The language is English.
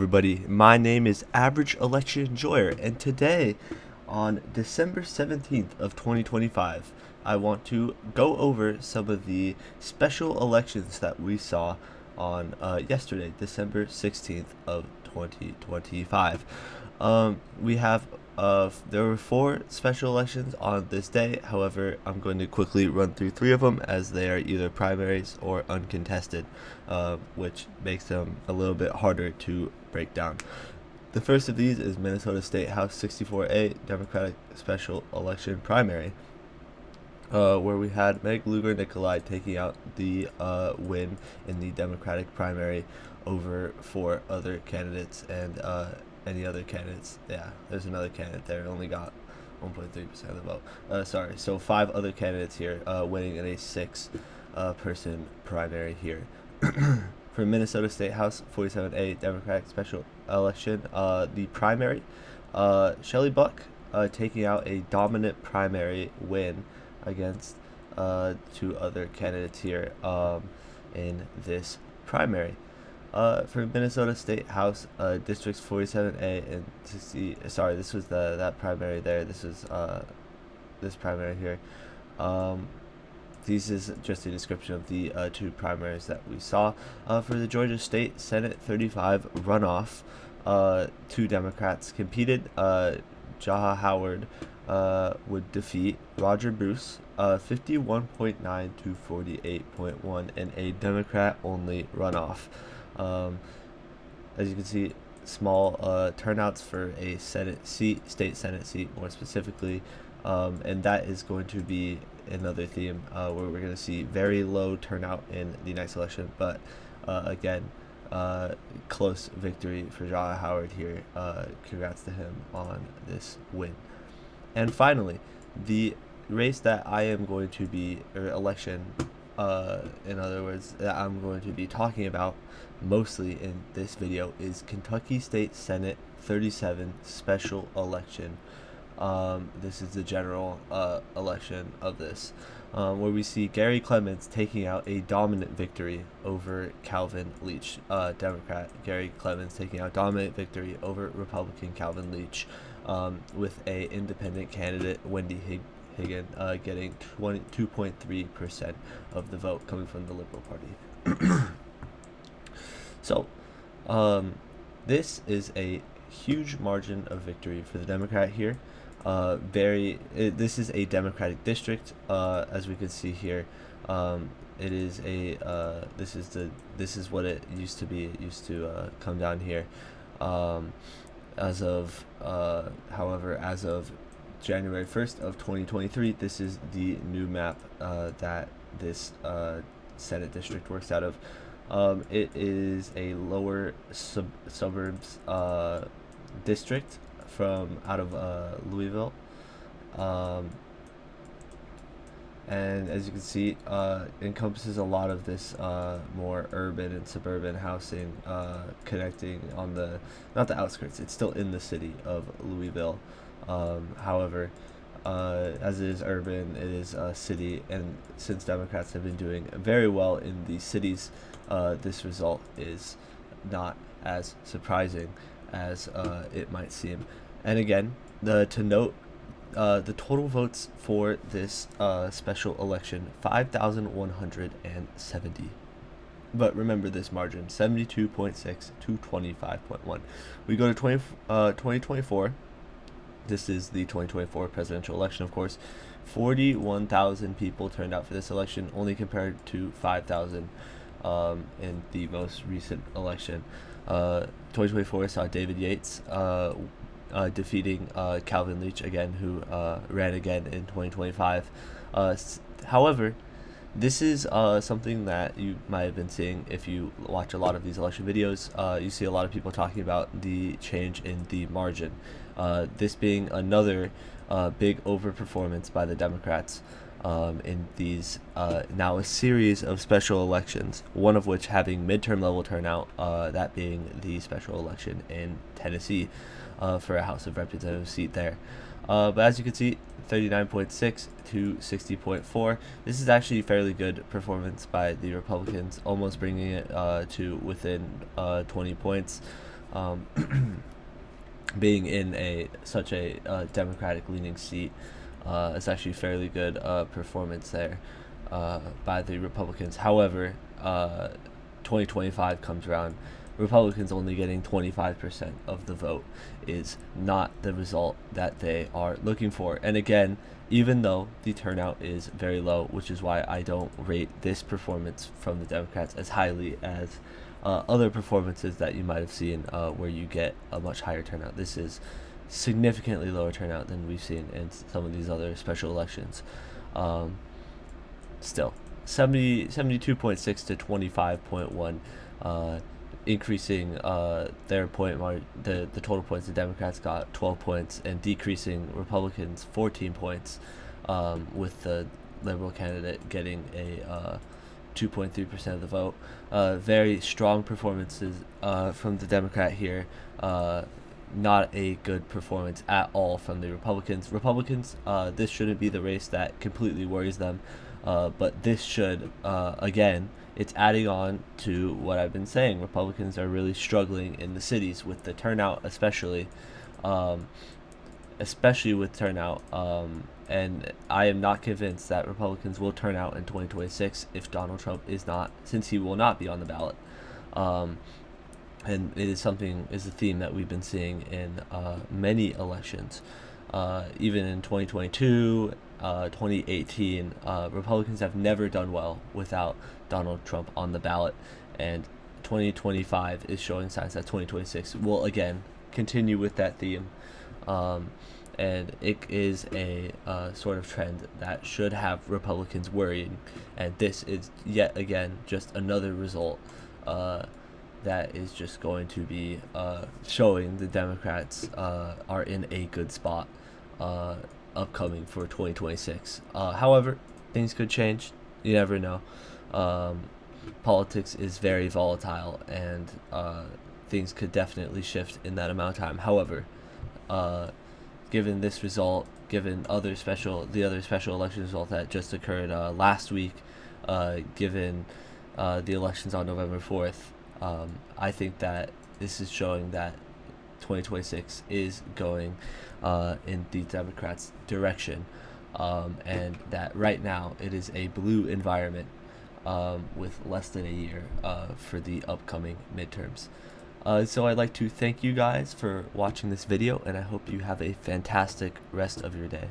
Everybody, my name is Average Election Enjoyer, and today, on December 17th of 2025, I want to go over some of the special elections that we saw on yesterday, December 16th of 2025. We have there were four special elections on this day. However, I'm going to quickly run through three of them as they are either primaries or uncontested, which makes them a little bit harder to break down. The first of these is Minnesota State House 64A Democratic Special Election Primary, where we had Meg Lugar Nikolai taking out the win in the Democratic primary over four other candidates and any other candidates. Yeah, there's another candidate there, only got 1.3% of the vote. So five other candidates here winning in a six-person primary here. For Minnesota State House 47A Democratic Special Election, the primary, Shelley Buck taking out a dominant primary win against two other candidates here in this primary. For Minnesota State House districts 47A and 60. Sorry, this was that primary there. This is this primary here. This is just a description of the two primaries that we saw. For the Georgia State Senate 35 runoff, two Democrats competed. Jaha Howard would defeat Roger Bruce 51.9 to 48.1 in a Democrat-only runoff. As you can see, small turnouts for a Senate seat, state Senate seat more specifically, and that is going to be another theme where we're going to see very low turnout in the next election, but again, close victory for Jaha Howard here. Congrats to him on this win. And finally, the race that I am going to be, or election, in other words, that I'm going to be talking about mostly in this video is Kentucky State Senate 37 special election. This is the general election of this, where we see Gary Clements taking out a dominant victory over Calvin Leach, Democrat Gary Clements taking out dominant victory over Republican Calvin Leach, with a independent candidate Wendy Higgin getting 22.3% of the vote coming from the Liberal Party. So, this is a huge margin of victory for the Democrat here. This is a Democratic district, as we can see here. It is a this is what it used to be. It used to come down here. However, as of January 1st of 2023, this is the new map that this Senate district works out of. It is a lower suburbs district from out of Louisville, and as you can see, encompasses a lot of this more urban and suburban housing, connecting on not the outskirts. It's still in the city of Louisville. However, as it is urban, it is a city, and since Democrats have been doing very well in the cities, this result is not as surprising as it might seem. And again, to note, the total votes for this special election, 5,170. But remember this margin, 72.6 to 25.1. We go to 2024. This is the 2024 presidential election, of course. 41,000 people turned out for this election, only compared to 5,000 in the most recent election. 2024 saw David Yates defeating Calvin Leach again, who ran again in 2025. However, this is something that you might have been seeing if you watch a lot of these election videos. You see a lot of people talking about the change in the margin. This being another big overperformance by the Democrats in these now a series of special elections, one of which having midterm level turnout, that being the special election in Tennessee for a House of Representatives seat there. But as you can see, 39.6 to 60.4. This is actually a fairly good performance by the Republicans, almost bringing it to within 20 points. Um, being in such a Democratic leaning seat, it's actually fairly good performance there by the Republicans. However, 2025 comes around. Republicans only getting 25% of the vote is not the result that they are looking for. And again, even though the turnout is very low, which is why I don't rate this performance from the Democrats as highly as other performances that you might have seen where you get a much higher turnout. This is significantly lower turnout than we've seen in some of these other special elections. Still, 72.6 to 25.1, increasing their the total points. The Democrats got 12 points and decreasing Republicans 14 points, with the Liberal candidate getting a 2.3% of the vote. Very strong performances from the Democrat here. Not a good performance at all from the Republicans. This shouldn't be the race that completely worries them, but this should, again, it's adding on to what I've been saying. Republicans are really struggling in the cities with the turnout, especially with turnout. And I am not convinced that Republicans will turn out in 2026 if Donald Trump since he will not be on the ballot. And it is a theme that we've been seeing in many elections, even in 2022, 2018. Republicans have never done well without Donald Trump on the ballot, and 2025 is showing signs that 2026 will again continue with that theme. And it is a sort of trend that should have Republicans worrying, and this is yet again just another result that is just going to be showing the Democrats are in a good spot upcoming for 2026. However, things could change. You never know. Politics is very volatile, and things could definitely shift in that amount of time. However, given this result, given the other special election result that just occurred last week, given the elections on November 4th, I think that this is showing that 2026 is going in the Democrats' direction, and that right now it is a blue environment with less than a year for the upcoming midterms. So I'd like to thank you guys for watching this video, and I hope you have a fantastic rest of your day.